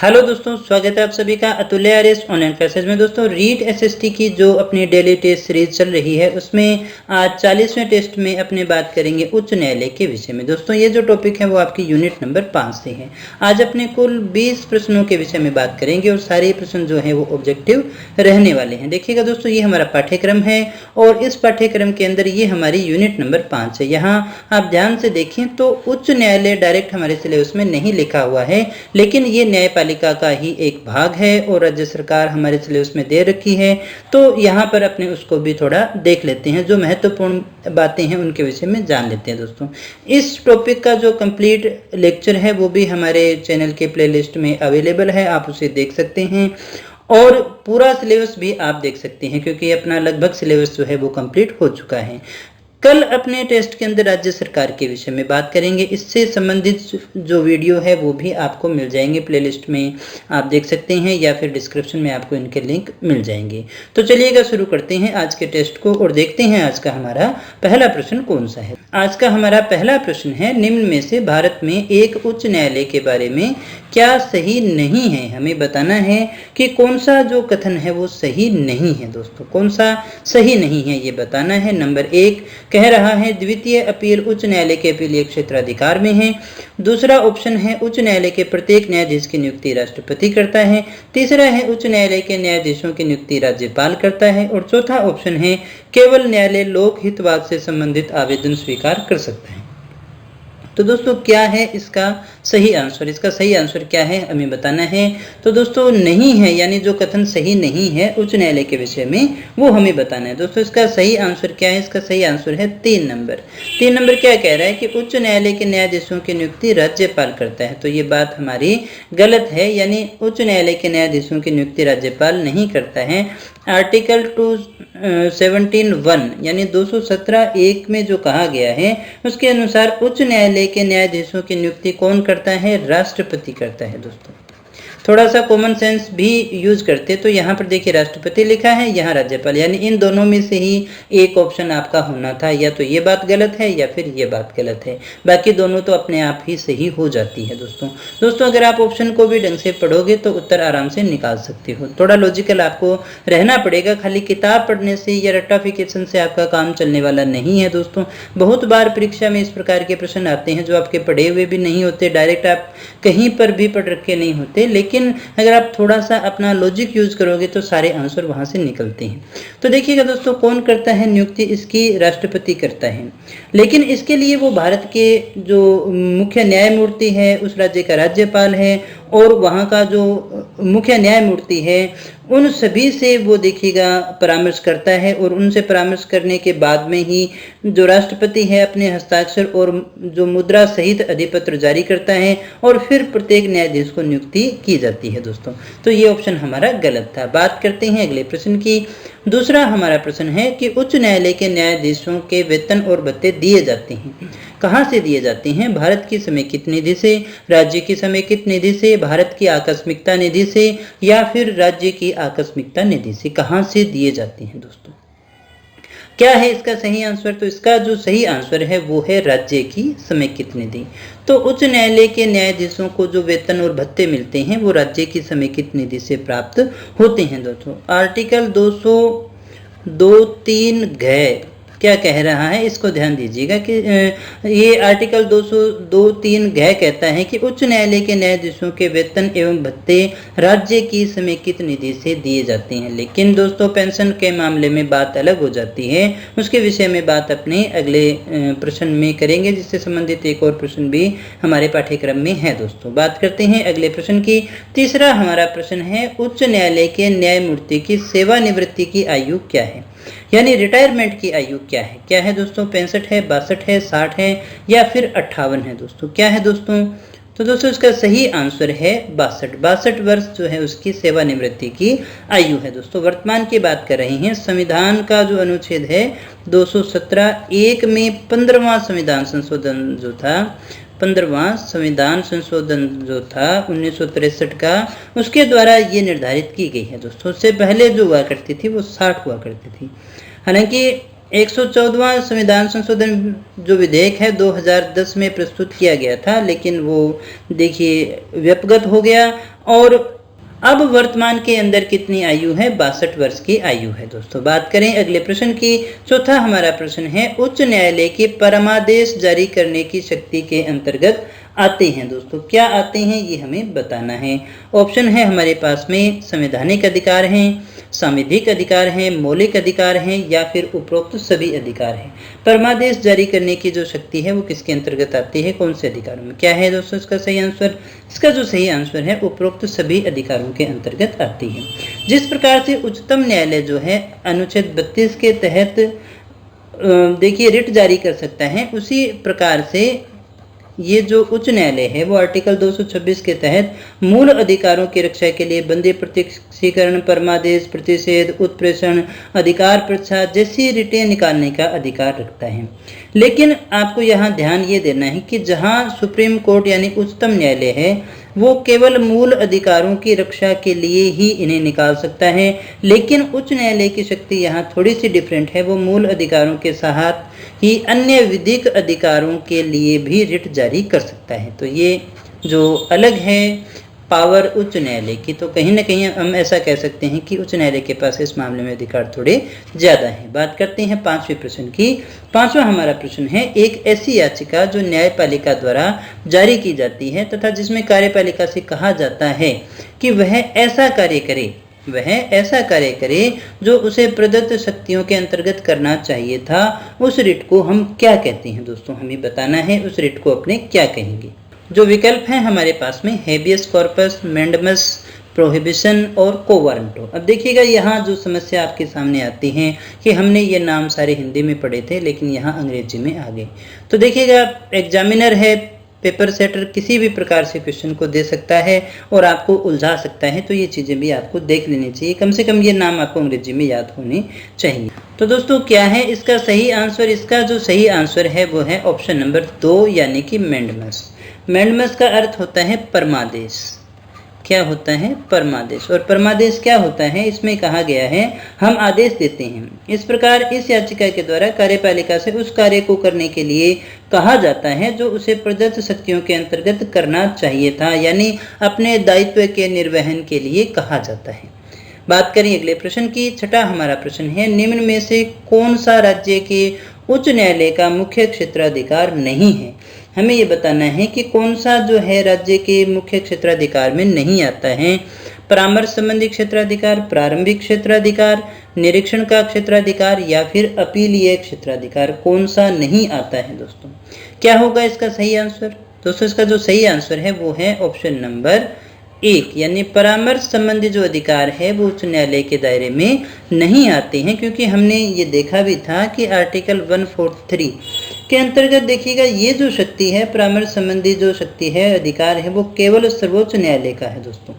Hello दोस्तों, स्वागत है आप सभी का अतुल्य आर्यस ऑनलाइन क्लासेज में। दोस्तों, रीट एसएसटी की जो अपनी डेली टेस्ट सीरीज चल रही है उसमें आज 40वें टेस्ट में अपने बात करेंगे उच्च न्यायालय के विषय में। दोस्तों, ये जो टॉपिक है वो आपकी यूनिट नंबर 5 से है। आज अपने कुल 20 प्रश्नों के विषय में बात करेंगे और सारे प्रश्न जो है वो ऑब्जेक्टिव रहने वाले हैं। देखिएगा दोस्तों, ये हमारा पाठ्यक्रम है और इस पाठ्यक्रम के अंदर ये हमारी यूनिट नंबर 5 है। यहाँ आप ध्यान से देखें तो उच्च न्यायालय डायरेक्ट हमारे सिलेबस में नहीं लिखा हुआ है, लेकिन ये न्यायपालिका का ही एक भाग है और राज्य सरकार हमारे सिलेबस में दे रखी है। तो यहाँ पर अपने उसको भी थोड़ा देख लेते हैं, जो महत्वपूर्ण बातें हैं उनके विषय में जान लेते हैं। दोस्तों, इस टॉपिक का जो कंप्लीट लेक्चर है वो भी हमारे चैनल के प्लेलिस्ट में अवेलेबल है, आप उसे देख सकते हैं और पूरा सिलेबस भी आप देख सकते हैं, क्योंकि अपना लगभग सिलेबस जो है वो कंप्लीट हो चुका है। कल अपने टेस्ट के अंदर राज्य सरकार के विषय में बात करेंगे। इससे संबंधित जो वीडियो है वो भी आपको मिल जाएंगे, प्लेलिस्ट में आप देख सकते हैं या फिर डिस्क्रिप्शन में आपको इनके लिंक मिल जाएंगे। तो चलिएगा शुरू करते हैं आज के टेस्ट को और देखते हैं आज का हमारा पहला प्रश्न कौन सा है। आज का हमारा पहला प्रश्न है, निम्न में से भारत में एक उच्च न्यायालय के बारे में क्या सही नहीं है। हमें बताना है कि कौन सा जो कथन है वो सही नहीं है। दोस्तों, कौन सा सही नहीं है ये बताना है। नंबर 1 कह रहा है द्वितीय अपील उच्च न्यायालय के अपीलीय क्षेत्राधिकार में है। दूसरा ऑप्शन है उच्च न्यायालय के प्रत्येक न्यायाधीश की नियुक्ति राष्ट्रपति करता है। तीसरा है उच्च न्यायालय के न्यायाधीशों की नियुक्ति राज्यपाल करता है और चौथा ऑप्शन है केवल न्यायालय लोकहितवाद से संबंधित आवेदन स्वीकार कर सकता है। तो दोस्तों, क्या है इसका सही आंसर? इसका सही आंसर क्या है हमें बताना है। तो दोस्तों, नहीं है, यानी जो कथन सही नहीं है उच्च न्यायालय के विषय में वो हमें बताना है। दोस्तों, इसका सही आंसर क्या है? इसका सही आंसर है 3 नंबर। 3 नंबर क्या कह रहा है कि उच्च न्यायालय के न्यायाधीशों की नियुक्ति राज्यपाल करता है। तो ये बात हमारी गलत है, यानी उच्च न्यायालय के न्यायाधीशों की नियुक्ति राज्यपाल नहीं करता है। आर्टिकल 217(1) यानी 217(1) में जो कहा गया है उसके अनुसार उच्च न्यायालय के न्यायाधीशों की नियुक्ति कौन करता है? राष्ट्रपति करता है। दोस्तों, थोड़ा सा कॉमन सेंस भी यूज करते तो यहाँ पर देखिए राष्ट्रपति लिखा है, यहाँ राज्यपाल, यानी इन दोनों में से ही एक ऑप्शन आपका होना था। या तो ये बात गलत है या फिर ये बात गलत है, बाकी दोनों तो अपने आप ही सही हो जाती है। दोस्तों अगर आप ऑप्शन को भी ढंग से पढ़ोगे तो उत्तर आराम से निकाल सकते हो। थोड़ा लॉजिकल आपको रहना पड़ेगा, खाली किताब पढ़ने से या रट्टाफिकेशन से आपका काम चलने वाला नहीं है। दोस्तों, बहुत बार परीक्षा में इस प्रकार के प्रश्न आते हैं जो आपके पढ़े हुए भी नहीं होते, डायरेक्ट आप कहीं पर भी पढ़ रखे नहीं होते, लेकिन अगर आप थोड़ा सा अपना लॉजिक यूज करोगे तो सारे आंसर वहां से निकलते हैं। तो देखिएगा दोस्तों, कौन करता है नियुक्ति? इसकी राष्ट्रपति करता है, लेकिन इसके लिए वो भारत के जो मुख्य न्यायमूर्ति है उस राज्य का राज्यपाल है और वहाँ का जो मुख्य न्यायमूर्ति है उन सभी से वो देखिएगा परामर्श करता है और उनसे परामर्श करने के बाद में ही जो राष्ट्रपति है अपने हस्ताक्षर और जो मुद्रा सहित अधिपत्र जारी करता है और फिर प्रत्येक न्यायाधीश को नियुक्ति की जाती है। दोस्तों, तो ये ऑप्शन हमारा गलत था। बात करते हैं अगले प्रश्न की। दूसरा हमारा प्रश्न है कि उच्च न्यायालय के न्यायाधीशों के वेतन और भत्ते दिए जाते हैं। कहाँ से दिए जाते हैं? भारत की समेकित निधि से, राज्य की समेकित निधि से, भारत की आकस्मिकता निधि से या फिर राज्य की आकस्मिकता निधि से। कहाँ से दिए जाते हैं? दोस्तों, क्या है इसका सही आंसर? तो इसका जो सही आंसर है वो है राज्य की समेकित निधि। तो उच्च न्यायालय के न्यायाधीशों को जो वेतन और भत्ते मिलते हैं वो राज्य की समेकित निधि से प्राप्त होते हैं। दोस्तों, आर्टिकल 202(3) क्या कह रहा है, इसको ध्यान दीजिएगा कि ये आर्टिकल 202(3) कहता है कि उच्च न्यायालय के न्यायाधीशों के वेतन एवं भत्ते राज्य की समेकित निधि से दिए जाते हैं। लेकिन दोस्तों, पेंशन के मामले में बात अलग हो जाती है, उसके विषय में बात अपने अगले प्रश्न में करेंगे, जिससे संबंधित एक और प्रश्न भी हमारे पाठ्यक्रम में है। दोस्तों, बात करते हैं अगले प्रश्न की। तीसरा हमारा प्रश्न है उच्च न्यायालय के न्यायमूर्ति की सेवानिवृत्ति की आयु क्या है, यानी रिटायरमेंट की आयु क्या है? क्या है दोस्तों? 65 है, 62 है, 60 है या फिर 58 है? दोस्तों, क्या है दोस्तों? तो दोस्तों, इसका सही आंसर है 62 वर्ष जो है उसकी सेवानिवृत्ति की आयु है। दोस्तों, वर्तमान की बात कर रहे हैं। संविधान का जो अनुच्छेद है 217(1) में 15वां संविधान संशोधन जो था, 15वां संविधान संशोधन जो था 1963 का, उसके द्वारा ये निर्धारित की गई है। दोस्तों, उससे पहले जो हुआ करती थी वो 60 हुआ करती थी। हालांकि 114वां संविधान संशोधन जो विधेयक है 2010 में प्रस्तुत किया गया था, लेकिन वो देखिए व्यपगत हो गया और अब वर्तमान के अंदर कितनी आयु है? 62 वर्ष की आयु है दोस्तों। बात करें अगले प्रश्न की, चौथा हमारा प्रश्न है उच्च न्यायालय के परमादेश जारी करने की शक्ति के अंतर्गत आते हैं दोस्तों। क्या आते हैं ये हमें बताना है। ऑप्शन है हमारे पास में संवैधानिक अधिकार हैं, सांविधिक अधिकार हैं, मौलिक अधिकार हैं या फिर उपरोक्त सभी अधिकार हैं। परमादेश जारी करने की जो शक्ति है वो किसके अंतर्गत आती है, कौन से अधिकारों में? क्या है दोस्तों इसका सही आंसर? इसका जो सही आंसर है उपरोक्त सभी अधिकारों के अंतर्गत आती है। जिस प्रकार से उच्चतम न्यायालय जो है अनुच्छेद 32 के तहत देखिए रिट जारी कर सकता है, उसी प्रकार से ये जो उच्च न्यायालय है वो आर्टिकल 226 के तहत मूल अधिकारों की रक्षा के लिए बंदी प्रत्यक्षीकरण, परमादेश, प्रतिषेध, उत्प्रेषण, अधिकार प्रच्छा जैसी रिटें निकालने का अधिकार रखता है। लेकिन आपको यहाँ ध्यान ये देना है कि जहाँ सुप्रीम कोर्ट यानी उच्चतम न्यायालय है वो केवल मूल अधिकारों की रक्षा के लिए ही इन्हें निकाल सकता है, लेकिन उच्च न्यायालय की शक्ति यहाँ थोड़ी सी डिफरेंट है। वो मूल अधिकारों के साथ ही अन्य विधिक अधिकारों के लिए भी रिट जारी कर सकता है। तो ये जो अलग है पावर उच्च न्यायालय की, तो कहीं ना कहीं हम ऐसा कह सकते हैं कि उच्च न्यायालय के पास इस मामले में अधिकार थोड़े ज्यादा हैं। बात करते हैं पांचवें प्रश्न की। पांचवा हमारा प्रश्न है एक ऐसी याचिका जो न्यायपालिका द्वारा जारी की जाती है तथा जिसमें कार्यपालिका से कहा जाता है कि वह ऐसा कार्य करे जो उसे प्रदत्त शक्तियों के अंतर्गत करना चाहिए था, उस रिट को हम क्या कहते हैं दोस्तों? हमें बताना है उस रिट को अपने क्या कहेंगे। जो विकल्प हैं हमारे पास में हेबियस कॉर्पस, मैंडेमस प्रोहिबिशन और कोवारंटो। अब देखिएगा यहाँ जो समस्या आपके सामने आती है कि हमने ये नाम सारे हिंदी में पढ़े थे लेकिन यहाँ अंग्रेजी में आ गए। तो देखिएगा एग्जामिनर है, पेपर सेटर किसी भी प्रकार से क्वेश्चन को दे सकता है और आपको उलझा सकता है, तो ये चीज़ें भी आपको देख लेनी चाहिए। कम से कम ये नाम आपको अंग्रेजी में याद होने चाहिए। तो दोस्तों क्या है इसका सही आंसर? इसका जो सही आंसर है वो है ऑप्शन नंबर 2 यानी कि मैंडेमस। मैंडेमस का अर्थ होता है परमादेश। क्या होता है? परमादेश। और परमादेश क्या होता है? इसमें कहा गया है हम आदेश देते हैं। इस प्रकार इस याचिका के द्वारा कार्यपालिका से उस कार्य को करने के लिए कहा जाता है जो उसे प्रदत्त शक्तियों के अंतर्गत करना चाहिए था, यानी अपने दायित्व के निर्वहन के लिए कहा जाता है। बात करें अगले प्रश्न की। छठा हमारा प्रश्न है निम्न में से कौन सा राज्य के उच्च न्यायालय का मुख्य क्षेत्राधिकार नहीं है? हमें ये बताना है कि कौन सा जो है राज्य के मुख्य क्षेत्राधिकार में नहीं आता है। परामर्श संबंधी क्षेत्राधिकार, प्रारंभिक क्षेत्राधिकार, निरीक्षण का क्षेत्राधिकार या फिर अपीलीय क्षेत्राधिकार, कौन सा नहीं आता है दोस्तों? क्या होगा इसका सही आंसर? दोस्तों इसका जो सही आंसर है वो है ऑप्शन नंबर 1 यानी परामर्श संबंधी जो अधिकार है वो उच्च न्यायालय के दायरे में नहीं आते हैं, क्योंकि हमने ये देखा भी था कि आर्टिकल 143 के अंतर्गत देखिएगा ये जो शक्ति है परामर्श संबंधी जो शक्ति है अधिकार है वो केवल सर्वोच्च न्यायालय का है दोस्तों।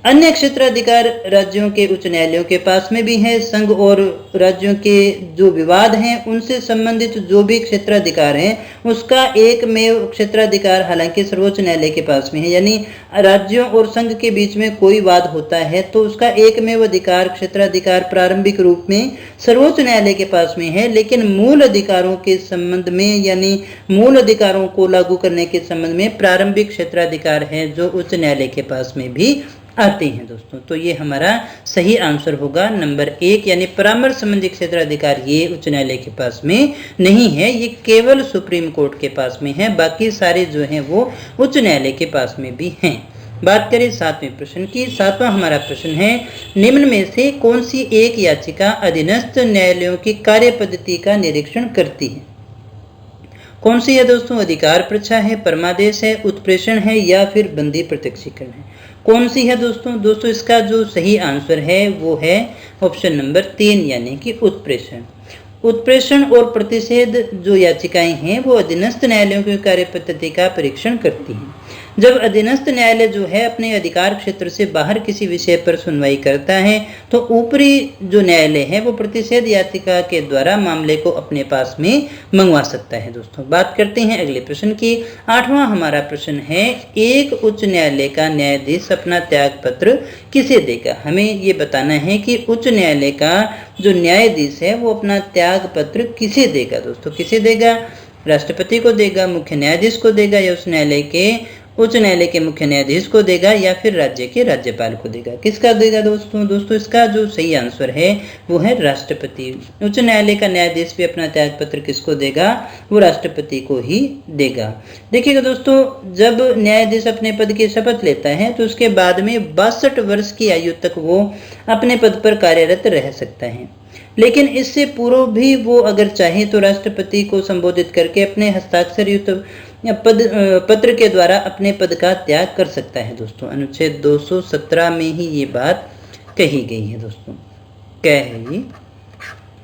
अन्य क्षेत्राधिकार राज्यों के उच्च न्यायालयों के पास में भी है। संघ और राज्यों के जो विवाद हैं उनसे संबंधित जो भी क्षेत्राधिकार हैं उसका एकमेव क्षेत्राधिकार हालांकि सर्वोच्च न्यायालय के पास में है, यानी राज्यों और संघ के बीच में कोई वाद होता है तो उसका एकमेव अधिकार क्षेत्राधिकार प्रारंभिक रूप में सर्वोच्च न्यायालय के पास में है, लेकिन मूल अधिकारों के संबंध में यानी मूल अधिकारों को लागू करने के संबंध में प्रारंभिक क्षेत्राधिकार है जो उच्च न्यायालय के पास में भी आते हैं दोस्तों। तो ये हमारा सही आंसर होगा नंबर 1 यानी परामर्श संबंधी क्षेत्राधिकार ये उच्च न्यायालय के पास में नहीं है, ये केवल सुप्रीम कोर्ट के पास में है, बाकी सारे जो हैं वो उच्च न्यायालय के पास में भी हैं। बात करें 7वें प्रश्न की। 7वां हमारा प्रश्न है निम्न में से कौन सी एक याचिका अधीनस्थ न्यायालयों की कार्य पद्धति का निरीक्षण करती है? कौन सी है दोस्तों? अधिकार प्रच्छा है, परमादेश है, उत्प्रेषण है या फिर बंदी प्रत्यक्षीकरण है? कौन सी है दोस्तों? दोस्तों इसका जो सही आंसर है वो है ऑप्शन नंबर 3 यानी कि उत्प्रेषण। उत्प्रेषण और प्रतिषेध जो याचिकाएं हैं वो अधीनस्थ न्यायालयों की कार्य पद्धति का परीक्षण करती हैं। जब अधीनस्थ न्यायालय जो है अपने अधिकार क्षेत्र से बाहर किसी विषय पर सुनवाई करता है तो ऊपरी जो न्यायालय है वो प्रतिषेध याचिका के द्वारा मामले को अपने पास में मंगवा सकता है दोस्तों। बात करते हैं अगले प्रश्न की। 8वां हमारा प्रश्न है एक उच्च न्यायालय का न्यायाधीश अपना त्याग पत्र किसे देगा? हमें ये बताना है कि उच्च न्यायालय का जो न्यायाधीश है वो अपना त्याग पत्र किसे देगा दोस्तों? किसे देगा? राष्ट्रपति को देगा, मुख्य न्यायाधीश को देगा या उस न्यायालय के उच्च न्यायालय के मुख्य न्यायाधीश को देगा या फिर राज्य के राज्यपाल को देगा? किसका देगा दोस्तों इसका जो सही आंसर है वो है राष्ट्रपति। उच्च न्यायालय का न्यायाधीश भी अपना त्यागपत्र किसको देगा? वो राष्ट्रपति को ही देगा। देखिएगा दोस्तों, जब न्यायाधीश अपने पद की शपथ लेता है तो उसके बाद में 62 वर्ष की आयु तक वो अपने पद पर कार्यरत रह सकता है, लेकिन इससे पूर्व भी वो अगर चाहे तो राष्ट्रपति को संबोधित करके अपने हस्ताक्षर युक्त पत्र के द्वारा अपने पद का त्याग कर सकता है दोस्तों। अनुच्छेद 217 में ही ये बात कही गई है दोस्तों। क्या है ये?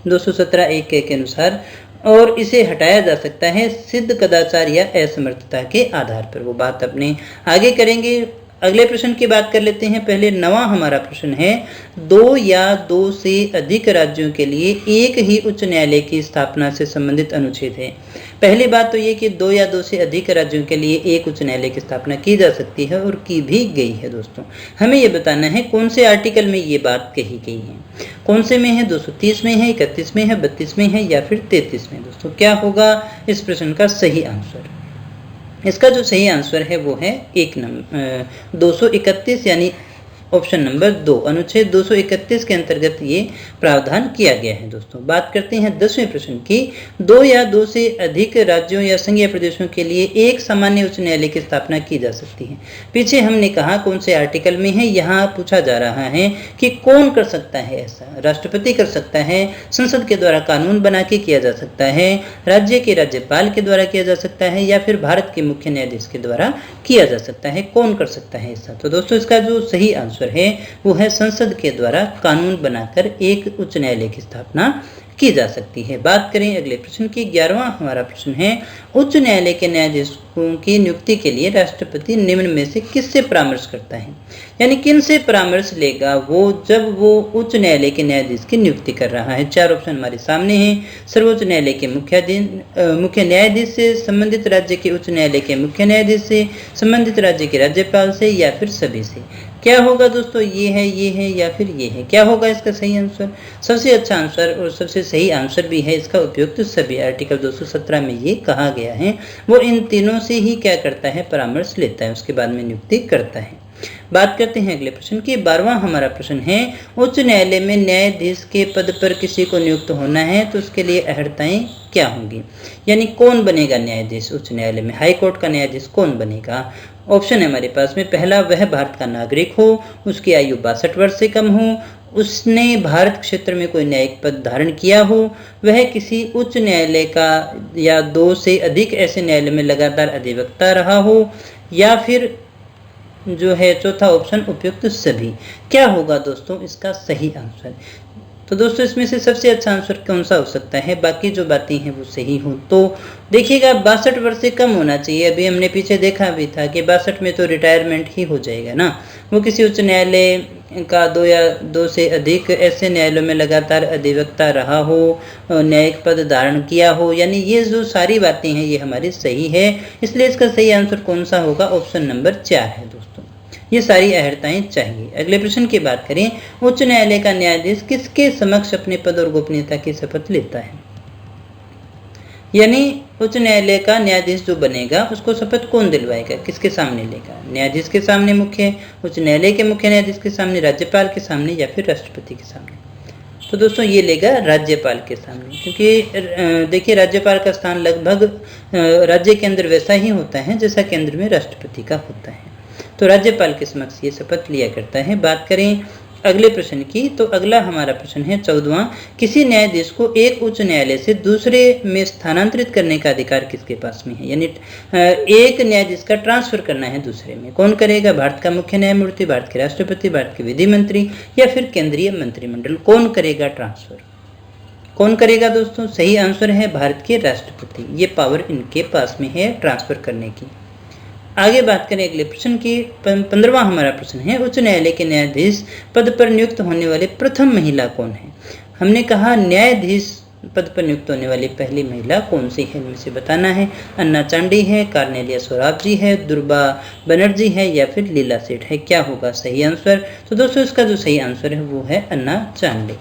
217 के अनुसार, और इसे हटाया जा सकता है सिद्ध कदाचार या असमर्थता के आधार पर। वो बात अपने आगे करेंगे। अगले प्रश्न की बात कर लेते हैं। पहले 9वां हमारा प्रश्न है, 2 या 2 से अधिक राज्यों के लिए एक ही उच्च न्यायालय की स्थापना से संबंधित अनुच्छेद है। पहली बात तो ये कि 2 या 2 से अधिक राज्यों के लिए एक उच्च न्यायालय की स्थापना की जा सकती है और की भी गई है दोस्तों। हमें ये बताना है कौन से आर्टिकल में ये बात कही गई है, कौन से में है, 230 में है, 31 में है, 32 में है या फिर 33 में। दोस्तों क्या होगा इस प्रश्न का सही आंसर? इसका जो सही आंसर है वो है 231 यानी ऑप्शन नंबर 2। अनुच्छेद 231 के अंतर्गत ये प्रावधान किया गया है दोस्तों। बात करते हैं 10वें प्रश्न की। 2 या 2 से अधिक राज्यों या संघीय प्रदेशों के लिए एक सामान्य उच्च न्यायालय की स्थापना की जा सकती है। पीछे हमने कहा कौन से आर्टिकल में है, यहाँ पूछा जा रहा है कि कौन कर सकता है ऐसा। राष्ट्रपति कर सकता है, संसद के द्वारा कानून बना के किया जा सकता है, राज्य के राज्यपाल के द्वारा किया जा सकता है या फिर भारत के मुख्य न्यायाधीश के द्वारा किया जा सकता है। कौन कर सकता है ऐसा? तो दोस्तों इसका जो सही आंसर है वो है संसद के द्वारा कानून बनाकर एक उच्च न्यायालय की स्थापना की जा सकती है। बात करें अगले प्रश्न की। 11वां हमारा प्रश्न है, उच्च न्यायालय के न्यायाधीशों की नियुक्ति के लिए राष्ट्रपति निम्न में से किससे परामर्श करता है? यानी किन से परामर्श लेगा वो जब वो उच्च न्यायालय के न्यायाधीश की नियुक्ति कर रहा है? 4 ऑप्शन हमारे सामने हैं। सर्वोच्च न्यायालय के मुख्य न्यायाधीश से, संबंधित राज्य के उच्च न्यायालय के मुख्य न्यायाधीश से, संबंधित राज्य के राज्यपाल से या फिर सभी से। क्या होगा दोस्तों? ये है या फिर ये है? क्या होगा इसका सही आंसर? सबसे अच्छा आंसर और सबसे सही आंसर भी है इसका उपयुक्त सभी। आर्टिकल 217 में ये कहा गया है वो इन तीनों से ही क्या करता है? परामर्श लेता है, उसके बाद में नियुक्ति करता है। बात करते हैं अगले प्रश्न की। 12वां हमारा प्रश्न है, उच्च न्यायालय में न्यायाधीश के पद पर किसी को नियुक्त होना है तो उसके लिए अर्हताएं क्या होंगी? यानी कौन बनेगा न्यायाधीश उच्च न्यायालय में? हाई कोर्ट का न्यायाधीश कौन बनेगा? ऑप्शन है हमारे पास में। पहला, वह भारत का नागरिक हो, उसकी आयु 62 वर्ष से कम हो, उसने भारत क्षेत्र में कोई न्यायिक पद धारण किया हो, वह किसी उच्च न्यायालय का या 2 से अधिक ऐसे न्यायालय में लगातार अधिवक्ता रहा हो, या फिर जो है चौथा ऑप्शन उपयुक्त सभी। क्या होगा दोस्तों इसका सही आंसर? तो दोस्तों इसमें से सबसे अच्छा आंसर कौन सा हो सकता है? बाकी जो बातें हैं वो सही हो तो देखिएगा 62 वर्ष से कम होना चाहिए। अभी हमने पीछे देखा भी था कि 62 में तो रिटायरमेंट ही हो जाएगा ना। वो किसी उच्च न्यायालय का 2 या 2 से अधिक ऐसे न्यायालयों में लगातार अधिवक्ता रहा हो, न्यायिक पद धारण किया हो, यानी ये जो सारी बातें हैं ये हमारी सही है। इसलिए इसका सही आंसर कौन सा होगा? ऑप्शन नंबर 4 है दोस्तों। ये सारी अर्हताएं चाहिए। अगले प्रश्न की बात करें, उच्च न्यायालय का न्यायाधीश किसके समक्ष अपने पद और गोपनीयता की शपथ लेता है? यानी उच्च न्यायालय का न्यायाधीश जो बनेगा उसको शपथ कौन दिलवाएगा? किसके सामने लेगा? न्यायाधीश के सामने मुख्य, उच्च न्यायालय के मुख्य न्यायाधीश के सामने, राज्यपाल के सामने या फिर राष्ट्रपति के सामने? तो दोस्तों ये लेगा राज्यपाल के सामने, क्योंकि देखिए राज्यपाल का स्थान लगभग राज्य के अंदर वैसा ही होता है जैसा केंद्र में राष्ट्रपति का होता है। तो राज्यपाल के समक्ष ये शपथ लिया करता है। बात करें अगले प्रश्न की, तो अगला हमारा प्रश्न है 14वां, किसी न्यायाधीश को एक उच्च न्यायालय से दूसरे में स्थानांतरित करने का अधिकार किसके पास में है? यानी एक न्यायाधीश का ट्रांसफर करना है दूसरे में, कौन करेगा? भारत का मुख्य न्यायमूर्ति, भारत के राष्ट्रपति, भारत के विधि मंत्री या फिर केंद्रीय मंत्रिमंडल? कौन करेगा ट्रांसफर? कौन करेगा दोस्तों? सही आंसर है भारत के राष्ट्रपति। ये पावर इनके पास में है ट्रांसफर करने की। आगे बात करें अगले प्रश्न की। 15वां हमारा प्रश्न है, उच्च न्यायालय के न्यायाधीश पद पर नियुक्त होने वाले प्रथम महिला कौन है? हमने कहा न्यायाधीश पद पर नियुक्त होने वाली पहली महिला कौन सी है, इनमें से बताना है। अन्ना चांडी है, कार्नेलिया सोराब जी है, दुर्गा बनर्जी है या फिर लीला सेठ है? क्या होगा सही आंसर? तो दोस्तों इसका जो सही आंसर है वो है अन्ना चांडी।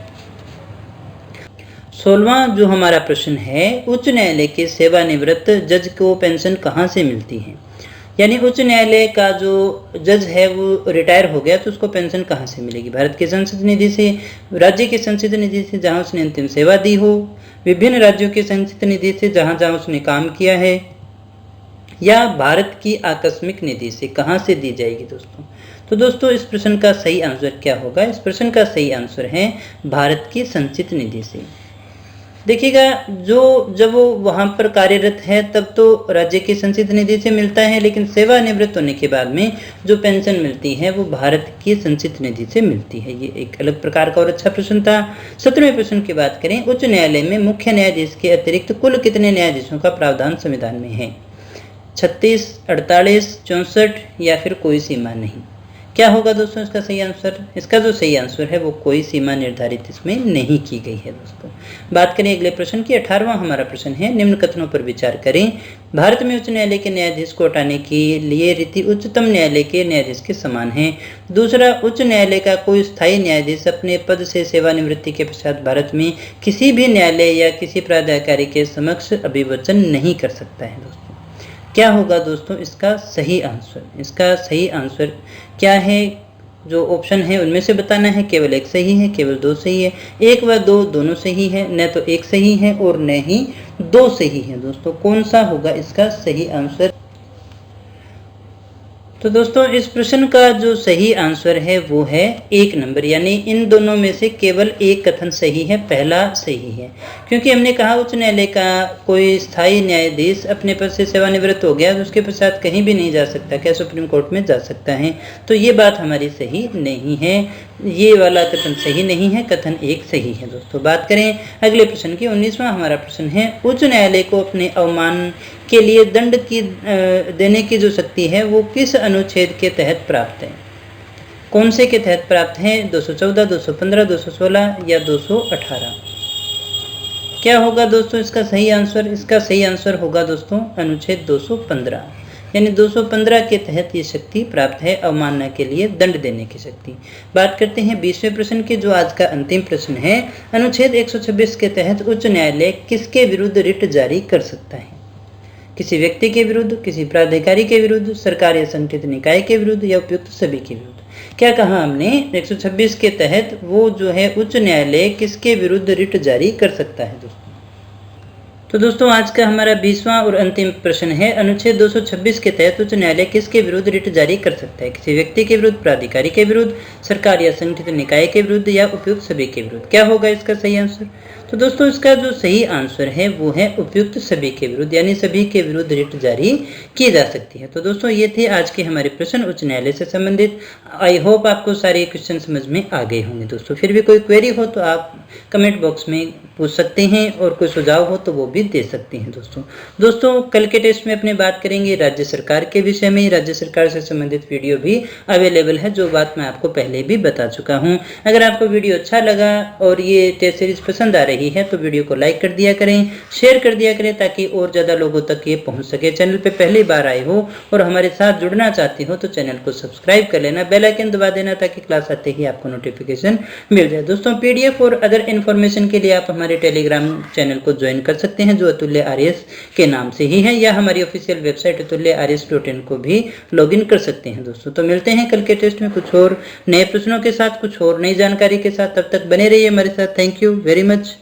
16वां जो हमारा प्रश्न है, उच्च न्यायालय के सेवानिवृत्त जज को पेंशन कहाँ से मिलती है? यानी उच्च न्यायालय का जो जज है वो रिटायर हो गया तो उसको पेंशन कहाँ से मिलेगी? भारत के संचित निधि से, राज्य के संचित निधि से जहाँ उसने अंतिम सेवा दी हो, विभिन्न राज्यों के संचित निधि से जहाँ जहाँ उसने काम किया है, या भारत की आकस्मिक निधि से। कहाँ से दी जाएगी दोस्तों? तो दोस्तों इस प्रश्न का सही आंसर क्या होगा? इस प्रश्न का सही आंसर है भारत की संचित निधि से। देखिएगा, जब वो वहां पर कार्यरत है तब तो राज्य की संचित निधि से मिलता है, लेकिन सेवानिवृत्त होने के बाद में जो पेंशन मिलती है वो भारत की संचित निधि से मिलती है। ये एक अलग प्रकार का और अच्छा प्रश्न था। 17वें प्रश्न की बात करें, उच्च न्यायालय में मुख्य न्यायाधीश के अतिरिक्त कुल कितने न्यायाधीशों का प्रावधान संविधान में है? 36, 48, 64 या फिर कोई सीमा नहीं? क्या होगा दोस्तों इसका सही आंसर? इसका जो सही आंसर है वो कोई सीमा निर्धारित इसमें नहीं की गई है दोस्तों। बात करें अगले प्रश्न की, 18वां हमारा प्रश्न है, निम्न कथनों पर विचार करें। भारत में उच्च न्यायालय के न्यायाधीश को हटाने के लिए रीति उच्चतम न्यायालय के न्यायाधीश के समान है। दूसरा, उच्च न्यायालय का कोई स्थायी न्यायाधीश अपने पद से सेवानिवृत्ति के पश्चात भारत में किसी भी न्यायालय या किसी प्राधिकारी के समक्ष अभिवचन नहीं कर सकता है दोस्तों। क्या होगा दोस्तों इसका सही आंसर? इसका सही आंसर क्या है? जो ऑप्शन है उनमें से बताना है। केवल एक सही है, केवल दो सही है, एक व दो दोनों सही है, न तो एक सही है और न ही दो सही है दोस्तों। कौन सा होगा इसका सही आंसर? तो दोस्तों इस प्रश्न का जो सही आंसर है वो है 1 नंबर, यानी इन दोनों में से केवल एक कथन सही है, पहला सही है। क्योंकि हमने कहा उच्च न्यायालय का कोई स्थायी न्यायाधीश अपने पद से सेवानिवृत्त हो गया तो उसके पश्चात कहीं भी नहीं जा सकता, क्या सुप्रीम कोर्ट में जा सकता है? तो ये बात हमारी सही नहीं है, ये वाला कथन सही नहीं है, कथन 1 सही है दोस्तों। बात करें अगले प्रश्न की, 19वां हमारा प्रश्न है, उच्च न्यायालय को अपने अवमान के लिए दंड की देने की जो शक्ति है वो किस अनुच्छेद के तहत प्राप्त है? कौन से के तहत प्राप्त है? 214, 215, 216 या 218? क्या होगा दोस्तों इसका सही आंसर? इसका सही आंसर होगा दोस्तों अनुच्छेद 215, यानी 215 के तहत ये शक्ति प्राप्त है, अवमानना के लिए दंड देने की शक्ति। बात करते हैं 20वें प्रश्न की, जो आज का अंतिम प्रश्न है। अनुच्छेद 126 के तहत उच्च न्यायालय किसके विरुद्ध रिट जारी कर सकता है? किसी व्यक्ति के विरुद्ध, किसी प्राधिकारी के विरुद्ध, सरकार या संगठित निकाय के विरुद्ध या उपयुक्त सभी के विरुद्ध? क्या कहा हमने? 126 के तहत वो जो है उच्च न्यायालय किसके विरुद्ध रिट जारी कर सकता है दोस्तों? तो दोस्तों आज का हमारा 20वां और अंतिम प्रश्न है, अनुच्छेद 226 के तहत उच्च न्यायालय किसके विरुद्ध रिट जारी कर सकता है? किसी व्यक्ति के विरुद्ध, प्राधिकारी के विरुद्ध, सरकार या संगठित निकाय के विरुद्ध या उपयुक्त सभी के विरुद्ध? क्या होगा इसका सही आंसर? तो दोस्तों इसका जो सही आंसर है वो है उपयुक्त सभी के विरुद्ध, यानी सभी के विरुद्ध रिट जारी की जा सकती है। तो दोस्तों ये थे आज के हमारे प्रश्न उच्च न्यायालय से संबंधित। आई होप आपको सारे क्वेश्चन समझ में आ गए होंगे दोस्तों। फिर भी कोई क्वेरी हो तो आप कमेंट बॉक्स में पूछ सकते हैं और कोई सुझाव हो तो वो भी दे सकते हैं दोस्तों कल के टेस्ट में अपने बात करेंगे राज्य सरकार के विषय में। राज्य सरकार से संबंधित वीडियो भी अवेलेबल है, जो बात मैं आपको पहले भी बता चुका हूं। अगर आपको वीडियो अच्छा लगा और ये टेस्ट सीरीज पसंद आ रही है तो वीडियो को लाइक कर दिया करें, शेयर कर दिया करें, ताकि और ज़्यादा लोगों तक ये पहुंच सके। चैनल पे पहली बार आए हो और हमारे साथ जुड़ना चाहती हो तो चैनल को सब्सक्राइब कर लेना, बेल आइकन दबा देना ताकि क्लास आते ही आपको नोटिफिकेशन मिल जाए। दोस्तों पीडीएफ और अदर इन्फॉर्मेशन के लिए आप हमारे टेलीग्राम चैनल को ज्वाइन कर सकते हैं, जो अतुल्य आरएस के नाम से ही है, या हमारी ऑफिशियल वेबसाइट atulyaars.in को भी लॉगिन कर सकते हैं दोस्तों। तो मिलते हैं कल के टेस्ट में कुछ और नए प्रश्नों के साथ, कुछ और नई जानकारी के साथ। तब तक बने रहिए हमारे साथ। Thank you very much.